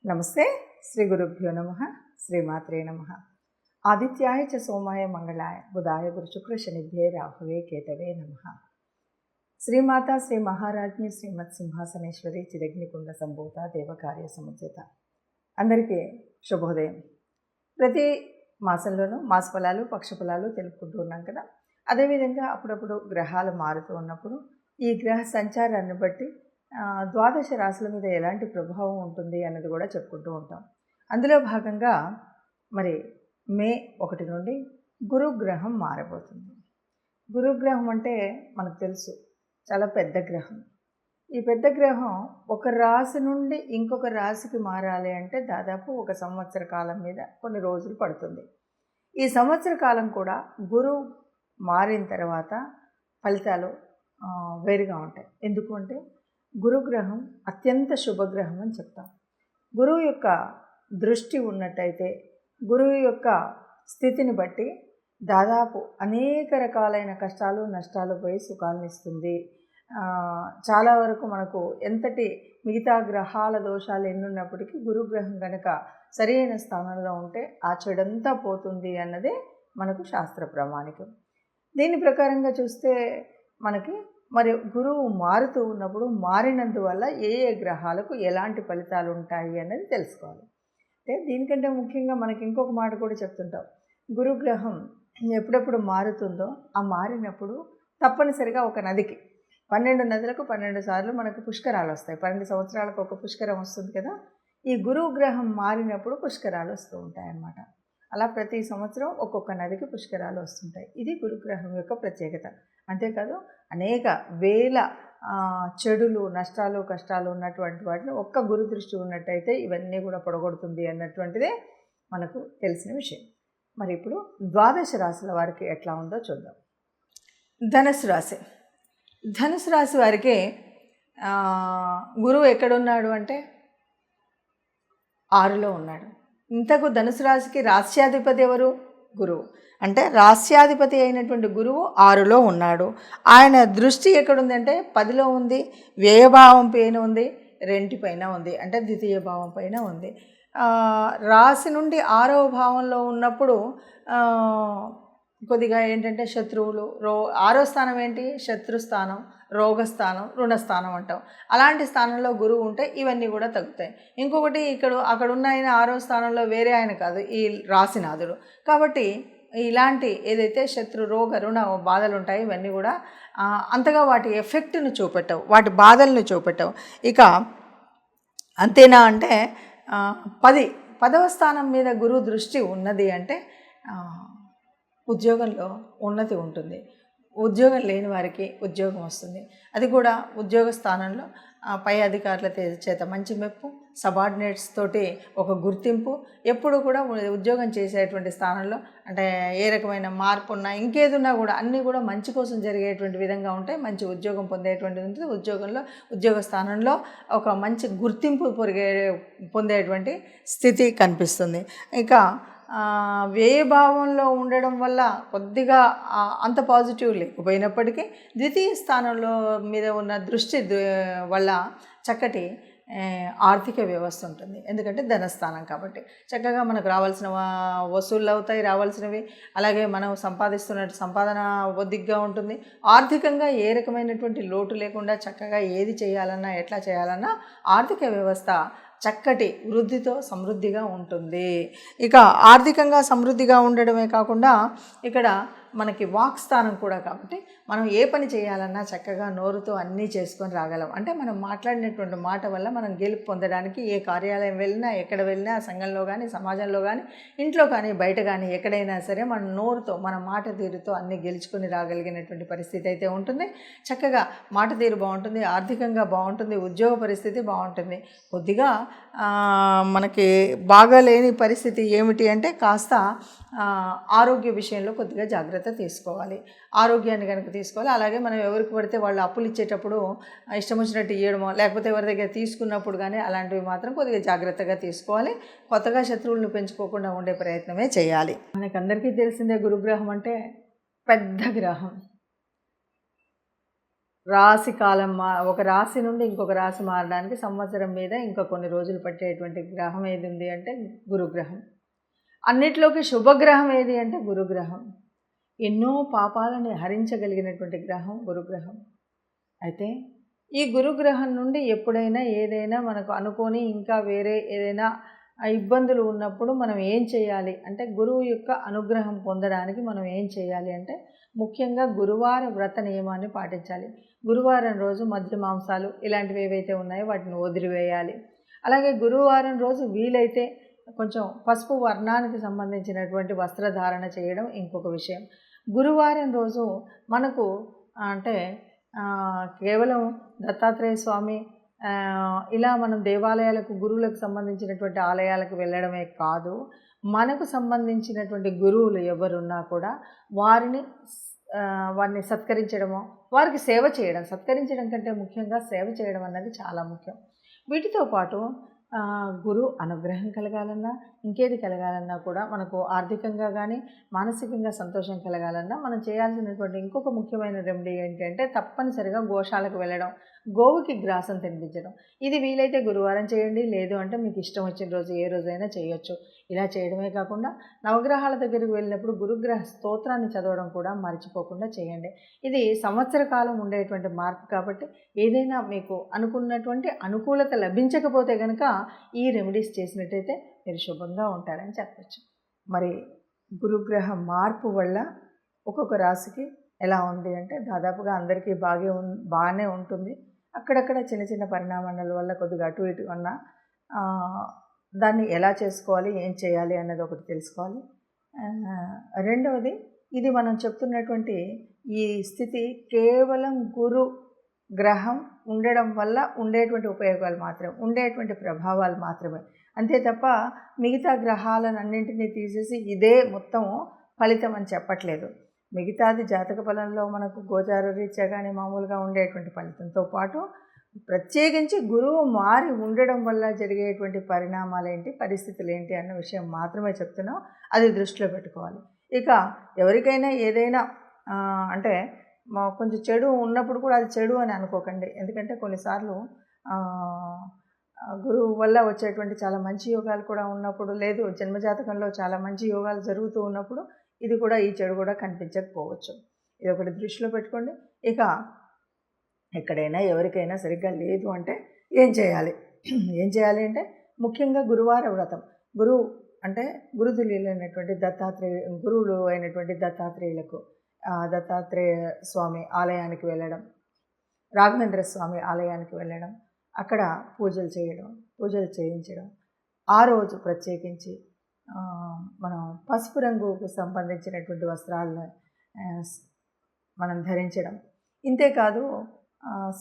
నమస్తే. శ్రీ గురుభ్యో నమ. శ్రీమాత్రే నమ. ఆదిత్యాయ చ సోమాయ మంగళాయ బుధాయ గురు శుక్ర శనిభ్యే రాహువే కేతవే నమ. శ్రీమాత శ్రీ మహారాజ్ఞి శ్రీమత్ సింహాసనేశ్వరి చిదగ్నికుండ సంభూత దేవకార్య సముచిత. అందరికీ శుభోదయం. ప్రతి మాసంలోనూ మాస ఫలాలు పక్ష ఫలాలు తెలుపుకుంటూ ఉన్నాం కదా. అదేవిధంగా అప్పుడప్పుడు గ్రహాలు మారుతూ ఉన్నప్పుడు ఈ గ్రహ సంచారాన్ని బట్టి ద్వాదశ రాశుల మీద ఎలాంటి ప్రభావం ఉంటుంది అన్నది కూడా చెప్పుకుంటూ ఉంటాం. అందులో భాగంగా మరి మే 1 నుండి గురుగ్రహం మారబోతుంది. గురుగ్రహం అంటే మనకు తెలుసు, చాలా పెద్ద గ్రహం. ఈ పెద్ద గ్రహం ఒక రాశి నుండి ఇంకొక రాశికి మారాలి అంటే దాదాపు 1 సంవత్సర కాలం మీద కొన్ని రోజులు పడుతుంది. ఈ సంవత్సర కాలం కూడా గురువు మారిన తర్వాత ఫలితాలు వేరుగా ఉంటాయి. ఎందుకు అంటే గురుగ్రహం అత్యంత శుభగ్రహం అని చెప్తాం. గురువు యొక్క దృష్టి ఉన్నట్టయితే గురువు యొక్క స్థితిని బట్టి దాదాపు అనేక రకాలైన కష్టాలు నష్టాలు పోయి సుఖాలను ఇస్తుంది. చాలా వరకు మనకు ఎంతటి మిగతా గ్రహాల దోషాలు ఎన్నున్నప్పటికీ గురుగ్రహం కనుక సరైన స్థానంలో ఉంటే ఆ చెడంతా పోతుంది అన్నదే మనకు శాస్త్ర ప్రామాణికం. దీని ప్రకారంగా చూస్తే మనకి మరి గురువు మారుతూ ఉన్నప్పుడు మారినందువల్ల ఏ గ్రహాలకు ఎలాంటి ఫలితాలు ఉంటాయి అనేది తెలుసుకోవాలి. అంటే దీనికంటే ముఖ్యంగా మనకి ఇంకొక మాట కూడా చెప్తుంటాం. గురుగ్రహం ఎప్పుడెప్పుడు మారుతుందో ఆ మారినప్పుడు తప్పనిసరిగా ఒక నదికి 12 నదులకు 12 సార్లు మనకు పుష్కరాలు వస్తాయి. 12 సంవత్సరాలకు ఒక పుష్కరం వస్తుంది కదా. ఈ గురువు గ్రహం మారినప్పుడు పుష్కరాలు వస్తూ ఉంటాయి అన్నమాట. అలా ప్రతి సంవత్సరం ఒక్కొక్క నదికి పుష్కరాలు వస్తుంటాయి. ఇది గురుగ్రహం యొక్క ప్రత్యేకత. అంతేకాదు అనేక వేల చెడులు నష్టాలు కష్టాలు ఉన్నటువంటి వాటిని ఒక్క గురు దృష్టి ఉన్నట్టయితే ఇవన్నీ కూడా పొడగొడుతుంది అన్నటువంటిదే మనకు తెలిసిన విషయం. మరి ఇప్పుడు ద్వాదశ రాశుల వారికి ఎట్లా ఉందో చూద్దాం. ధనుసు రాశి. ధనుసు రాశి వారికి గురువు ఎక్కడున్నాడు అంటే 6లో ఉన్నాడు. ఇంతకు ధనుసు రాశికి రాస్యాధిపతి ఎవరు? గురువు. అంటే రాస్యాధిపతి అయినటువంటి గురువు 6లో ఉన్నాడు. ఆయన దృష్టి ఎక్కడుందంటే 10లో ఉంది, వ్యయభావం పైన ఉంది, రెంటిపైన ఉంది, అంటే ద్వితీయ భావం పైన ఉంది. రాశి నుండి 6వ భావంలో ఉన్నప్పుడు కొద్దిగా ఏంటంటే శత్రువులు 6వ స్థానం ఏంటి? శత్రుస్థానం, రోగస్థానం, రుణస్థానం అంటాం. అలాంటి స్థానంలో గురువు ఉంటే ఇవన్నీ కూడా తగ్గుతాయి. ఇంకొకటి అక్కడ ఉన్న ఆయన 6వ స్థానంలో వేరే ఆయన కాదు, ఈ రాశినాథుడు. కాబట్టి ఇలాంటి ఏదైతే శత్రు రోగ రుణ బాధలు ఉంటాయో ఇవన్నీ కూడా అంతగా వాటి ఎఫెక్ట్ను చూపెట్టవు, వాటి బాధలను చూపెట్టవు. ఇక అంతేనా అంటే 10వ స్థానం మీద గురువు దృష్టి ఉన్నది అంటే ఉద్యోగంలో ఉన్నతి ఉంటుంది. ఉద్యోగం లేని వారికి ఉద్యోగం వస్తుంది. అది కూడా ఉద్యోగ స్థానంలో పై అధికారుల చేత మంచి మెప్పు, సబార్డినేట్స్ తోటి ఒక గుర్తింపు, ఎప్పుడు కూడా ఉద్యోగం చేసేటువంటి స్థానంలో అంటే ఏ రకమైన మార్పు ఉన్నా ఇంకేదున్నా కూడా అన్నీ కూడా మంచి కోసం జరిగేటువంటి విధంగా ఉంటాయి. మంచి ఉద్యోగం పొందేటువంటిది ఉంటుంది. ఉద్యోగ స్థానంలో ఒక మంచి గుర్తింపు పొందేటువంటి స్థితి కనిపిస్తుంది. ఇక వ్యయభావంలో ఉండడం వల్ల కొద్దిగా అంత పాజిటివ్ లేకపోయినప్పటికీ ద్వితీయ స్థానంలో మీద ఉన్న దృష్టి వల్ల చక్కటి ఆర్థిక వ్యవస్థ ఉంటుంది. ఎందుకంటే ధనస్థానం కాబట్టి చక్కగా మనకు రావాల్సిన వసూళ్ళు అవుతాయి, రావాల్సినవి. అలాగే మనం సంపాదిస్తున్న సంపాదన ఒద్దిగ్గా ఉంటుంది. ఆర్థికంగా ఏ రకమైనటువంటి లోటు లేకుండా చక్కగా ఏది చేయాలన్నా ఎట్లా చేయాలన్నా ఆర్థిక వ్యవస్థ చక్కటి వృద్ధితో సమృద్ధిగా ఉంటుంది. ఇక ఆర్థికంగా సమృద్ధిగా ఉండడమే కాకుండా ఇక్కడ మనకి వాక్ స్థానం కూడా కాబట్టి మనం ఏ పని చేయాలన్నా చక్కగా నోరుతో అన్నీ చేసుకొని రాగలం. అంటే మనం మాట్లాడినటువంటి మాట వల్ల మనం గెలుపు పొందడానికి ఏ కార్యాలయం వెళ్ళినా ఎక్కడ వెళ్ళినా సంఘంలో కానీ సమాజంలో కానీ ఇంట్లో కానీ బయట కానీ ఎక్కడైనా సరే మన నోరుతో మన మాట తీరుతో అన్నీ గెలుచుకొని రాగలిగినటువంటి పరిస్థితి అయితే ఉంటుంది. చక్కగా మాట తీరు బాగుంటుంది, ఆర్థికంగా బాగుంటుంది, ఉద్యోగ పరిస్థితి బాగుంటుంది. కొద్దిగా మనకి బాగాలేని పరిస్థితి ఏమిటి అంటే కాస్త ఆరోగ్య విషయంలో కొద్దిగా జాగ్రత్త తీసుకోవాలి. ఆరోగ్యాన్ని కనుక తీసుకోవాలి. అలాగే మనం ఎవరికి పడితే వాళ్ళు అప్పులు ఇచ్చేటప్పుడు ఇష్టం వచ్చినట్టు ఇవ్వడమో లేకపోతే ఎవరి దగ్గర తీసుకున్నప్పుడు కానీ అలాంటివి మాత్రం కొద్దిగా జాగ్రత్తగా తీసుకోవాలి. కొత్తగా శత్రువులను పెంచుకోకుండా ఉండే ప్రయత్నమే చేయాలి. మనకందరికీ తెలిసిందే గురుగ్రహం అంటే పెద్ద గ్రహం. రాశి కాలం ఒక రాశి నుండి ఇంకొక రాశి మారడానికి సంవత్సరం మీద ఇంకా కొన్ని రోజులు పట్టేటువంటి గ్రహం ఏది ఉంది అంటే గురుగ్రహం. అన్నిట్లోకి శుభగ్రహం ఏది అంటే గురుగ్రహం. ఎన్నో పాపాలని హరించగలిగినటువంటి గ్రహం గురుగ్రహం. అయితే ఈ గురుగ్రహం నుండి ఎప్పుడైనా ఏదైనా మనకు అనుకోని ఇంకా వేరే ఏదైనా ఇబ్బందులు ఉన్నప్పుడు మనం ఏం చేయాలి అంటే, గురువు యొక్క అనుగ్రహం పొందడానికి మనం ఏం చేయాలి అంటే, ముఖ్యంగా గురువార వ్రత నియమాన్ని పాటించాలి. గురువారం రోజు మద్య మాంసాలు ఇలాంటివి ఏవైతే ఉన్నాయో వాటిని వదిలివేయాలి. అలాగే గురువారం రోజు వీలైతే కొంచెం పసుపు వర్ణానికి సంబంధించినటువంటి వస్త్రధారణ చేయడం ఇంకొక విషయం. గురువారం రోజు మనకు అంటే కేవలం దత్తాత్రేయ స్వామి ఇలా మనం దేవాలయాలకు గురువులకు సంబంధించినటువంటి ఆలయాలకు వెళ్ళడమే కాదు, మనకు సంబంధించినటువంటి గురువులు ఎవరున్నా కూడా వారిని సత్కరించడము, వారికి సేవ చేయడం, సత్కరించడం కంటే ముఖ్యంగా సేవ చేయడం అన్నది చాలా ముఖ్యం. వీటితో పాటు గురు అనుగ్రహం కలగాలన్నా, ఇంకేది కలగాలన్నా కూడా మనకు ఆర్థికంగా కానీ మానసికంగా సంతోషం కలగాలన్నా మనం చేయాల్సినటువంటి ఇంకొక ముఖ్యమైన రెమెడీ ఏంటంటే, తప్పనిసరిగా గోశాలకు వెళ్ళడం, గోవుకి గ్రాసం తినిపించడం. ఇది వీలైతే గురువారం చేయండి, లేదు అంటే మీకు ఇష్టం వచ్చిన రోజు ఏ రోజైనా చేయొచ్చు. ఇలా చేయడమే కాకుండా నవగ్రహాల దగ్గరికి వెళ్ళినప్పుడు గురుగ్రహ స్తోత్రాన్ని చదవడం కూడా మర్చిపోకుండా చేయండి. ఇది సంవత్సర కాలం ఉండేటువంటి మార్పు కాబట్టి ఏదైనా మీకు అనుకున్నటువంటి అనుకూలత లభించకపోతే కనుక ఈ రెమెడీస్ చేసినట్టయితే మీరు శుభంగా ఉంటారని చెప్పచ్చు. మరి గురుగ్రహ మార్పు వల్ల ఒక్కొక్క రాశికి ఎలా ఉంది అంటే, దాదాపుగా అందరికీ బాగానే ఉంటుంది. అక్కడక్కడ చిన్న చిన్న పరిణామాల వల్ల కొద్దిగా అటు ఇటు ఉన్నా దాన్ని ఎలా చేసుకోవాలి, ఏం చేయాలి అన్నది ఒకటి తెలుసుకోవాలి. రెండవది, ఇది మనం చెప్తున్నటువంటి ఈ స్థితి కేవలం గురు గ్రహం ఉండడం వల్ల ఉండేటువంటి ఉపయోగాలు మాత్రమే, ఉండేటువంటి ప్రభావాలు మాత్రమే. అంతే తప్ప మిగతా గ్రహాలన్నింటినీ తీసేసి ఇదే మొత్తం ఫలితం అని చెప్పట్లేదు. మిగతాది జాతక ఫలంలో మనకు గోచార రీత్యా కానీ మామూలుగా ఉండేటువంటి ఫలితంతో పాటు ప్రత్యేకించి గురువు మారి ఉండడం వల్ల జరిగేటువంటి పరిణామాలు ఏంటి, పరిస్థితులు ఏంటి అన్న విషయం మాత్రమే చెప్తున్నాం. అది దృష్టిలో పెట్టుకోవాలి. ఇక ఎవరికైనా ఏదైనా అంటే కొంచెం చెడు ఉన్నప్పుడు కూడా అది చెడు అని అనుకోకండి. ఎందుకంటే కొన్నిసార్లు గురువు వల్ల వచ్చేటువంటి చాలా మంచి యోగాలు కూడా ఉన్నప్పుడు, లేదు జన్మజాతకంలో చాలా మంచి యోగాలు జరుగుతూ ఉన్నప్పుడు ఇది కూడా, ఈ చెడు కూడా కనిపించకపోవచ్చు. ఇది ఒకటి దృష్టిలో పెట్టుకోండి. ఇక ఎక్కడైనా ఎవరికైనా సరిగ్గా లేదు అంటే ఏం చేయాలి అంటే, ముఖ్యంగా గురువార వ్రతం. గురువు అంటే గురుతుల్యులైనటువంటి గురువులు అయినటువంటి దత్తాత్రేయులకు దత్తాత్రేయ స్వామి ఆలయానికి వెళ్ళడం, రాఘవేంద్ర స్వామి ఆలయానికి వెళ్ళడం, అక్కడ పూజలు చేయించడం. ఆ రోజు ప్రత్యేకించి మనం పసుపు రంగుకు సంబంధించినటువంటి వస్త్రాలను మనం ధరించడం. ఇంతేకాదు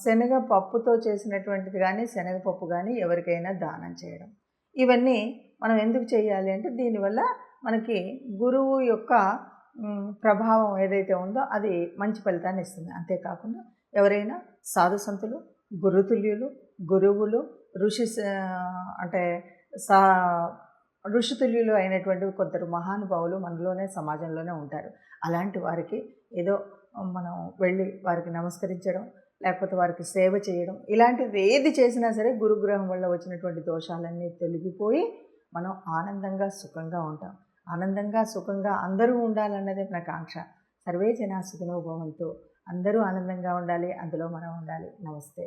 శనగపప్పుతో చేసినటువంటిది కానీ, శనగపప్పు కానీ ఎవరికైనా దానం చేయడం. ఇవన్నీ మనం ఎందుకు చేయాలి అంటే, దీనివల్ల మనకి గురువు యొక్క ప్రభావం ఏదైతే ఉందో అది మంచి ఫలితాన్ని ఇస్తుంది. అంతేకాకుండా ఎవరైనా సాధు సంతులు, గురుతుల్యులు, గురువులు, ఋషితుల్యులు అయినటువంటి కొందరు మహానుభావులు మనలోనే సమాజంలోనే ఉంటారు. అలాంటి వారికి ఏదో మనం వెళ్ళి వారికి నమస్కరించడం, లేకపోతే వారికి సేవ చేయడం, ఇలాంటిది ఏది చేసినా సరే గురుగ్రహం వల్ల వచ్చినటువంటి దోషాలన్నీ తొలగిపోయి మనం ఆనందంగా సుఖంగా ఉంటాం. ఆనందంగా సుఖంగా అందరూ ఉండాలన్నదే నా కాంక్ష. సర్వే జనా సుఖినో భవంతు. అందరూ ఆనందంగా ఉండాలి, అందులో మనం ఉండాలి. నమస్తే.